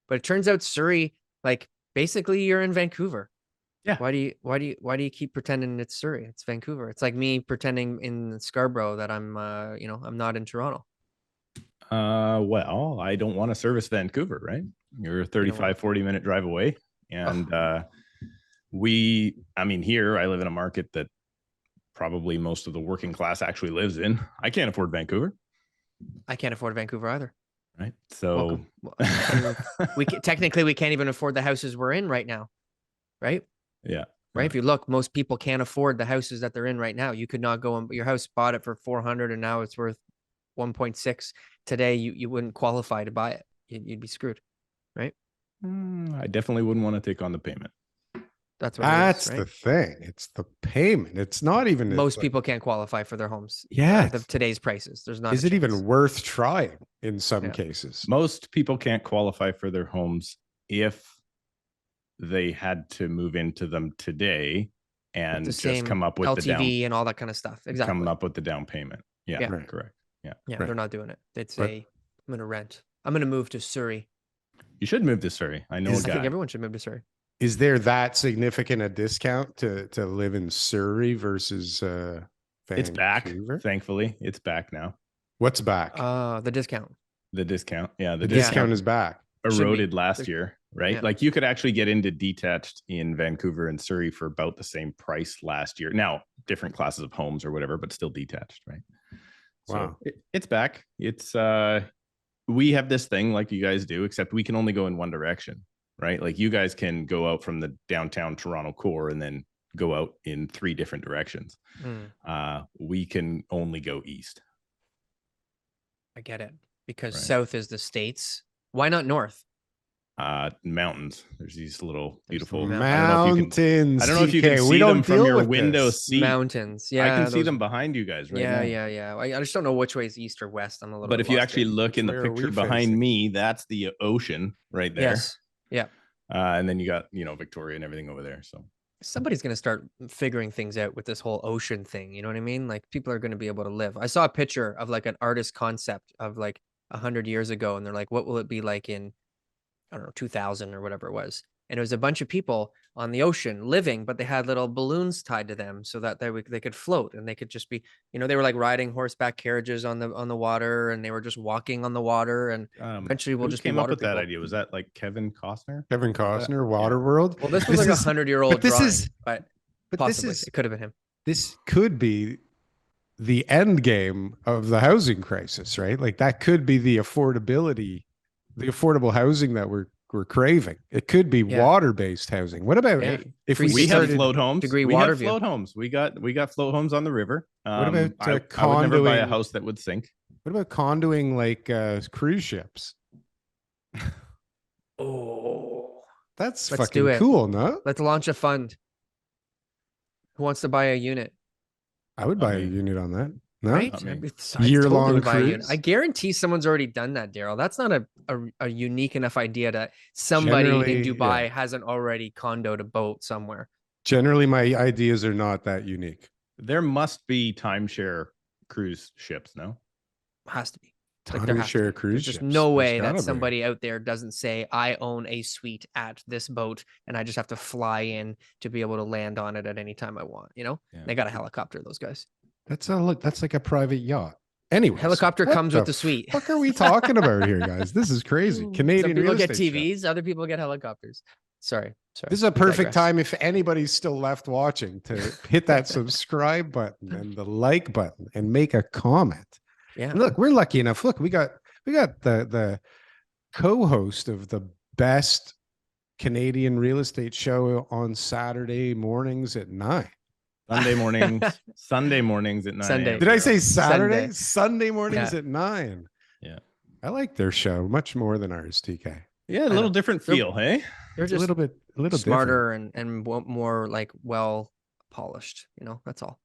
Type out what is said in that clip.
But it turns out Surrey, like basically you're in Vancouver. Yeah. Why do you keep pretending it's Surrey? It's Vancouver. It's like me pretending in Scarborough that I'm I'm not in Toronto. Well, I don't want to service Vancouver, right? You're a 35, 40-minute drive away. And here I live in a market that probably most of the working class actually lives in. I can't afford Vancouver. I can't afford Vancouver either. Right. So technically we can't even afford the houses we're in right now. Right. Yeah. Right. If you look, most people can't afford the houses that they're in right now. You could not go and your house bought it for 400 and now it's worth 1.6. Today, you wouldn't qualify to buy it. You'd be screwed. Right. I definitely wouldn't want to take on the payment. That's the thing. It's the payment. It's not even most people can't qualify for their homes. Yeah. Today's prices. There's not. Is it even worth trying in some cases? Most people can't qualify for their homes if they had to move into them today and just come up with LTV the down and all that kind of stuff. Exactly. Coming up with the down payment. Yeah. Right. Correct. Yeah. Yeah. Right. They're not doing it. I'm going to rent. I'm going to move to Surrey. You should move to Surrey. I know a guy. I think everyone should move to Surrey. Is there that significant a discount to live in Surrey versus Vancouver? It's back. Thankfully, it's back now. What's back? The discount. The discount. Yeah, the discount is back. Eroded last year, right? Yeah. Like you could actually get into detached in Vancouver and Surrey for about the same price last year. Now, different classes of homes or whatever, but still detached, right? Wow. So it's back. It's we have this thing like you guys do, except we can only go in one direction. Right? Like you guys can go out from the downtown Toronto core and then go out in 3 different directions. We can only go east. I get it. Because south is the States. Why not north? Mountains. There's these little beautiful mountains. I don't know if you can see them from your window seat. Mountains. Yeah. I can see them behind you guys right now. Yeah. I just don't know which way is east or west. I'm a little But if you actually look in the picture behind me, that's the ocean right there. Yes. Yeah. And then you got, Victoria and everything over there. So somebody's going to start figuring things out with this whole ocean thing. You know what I mean? Like people are going to be able to live. I saw a picture of like an artist concept of like 100 years ago. And they're like, what will it be like in, I don't know, 2000 or whatever it was. And it was a bunch of people on the ocean living, but they had little balloons tied to them so that they could float and they could just be, they were like riding horseback carriages on the water and they were just walking on the water. And eventually we'll just came up with that idea. Was that like Kevin Costner? Kevin Costner, Waterworld. Well, this was like 100-year-old drawing, but possibly it could have been him. This could be the end game of the housing crisis, right? Like that could be the affordable housing that we're craving. It could be water-based housing. What about if we have float homes? We have float homes. We got float homes on the river. What about I would never buy a house that would sink. What about condoing like cruise ships? That's fucking cool, no? Let's launch a fund. Who wants to buy a unit? I would buy a unit on that. No? Right? Year-long cruise. I guarantee someone's already done that, Daryl. That's not a unique enough idea that somebody in Dubai hasn't already condoed a boat somewhere. Generally, my ideas are not that unique. There must be timeshare cruise ships, no? Has to be. Timeshare cruise ships. There's no way that somebody out there doesn't say, I own a suite at this boat and I just have to fly in to be able to land on it at any time I want. They got a helicopter, those guys. That's like a private yacht. Anyway, helicopter comes with the suite. What are we talking about here, guys? This is crazy. Canadian Some people real get estate TVs, other people get helicopters. Sorry. This is a perfect time if anybody's still left watching to hit that subscribe button and the like button and make a comment. Yeah. And look, we're lucky enough. Look, we got the co-host of the best Canadian real estate show on Saturday mornings at 9. Sunday mornings at 9. Sunday. Did I say Saturday? Sunday mornings at 9. Yeah. I like their show much more than ours, TK. Yeah, a little different feel, hey? They're just a little bit smarter and more like well polished, that's all.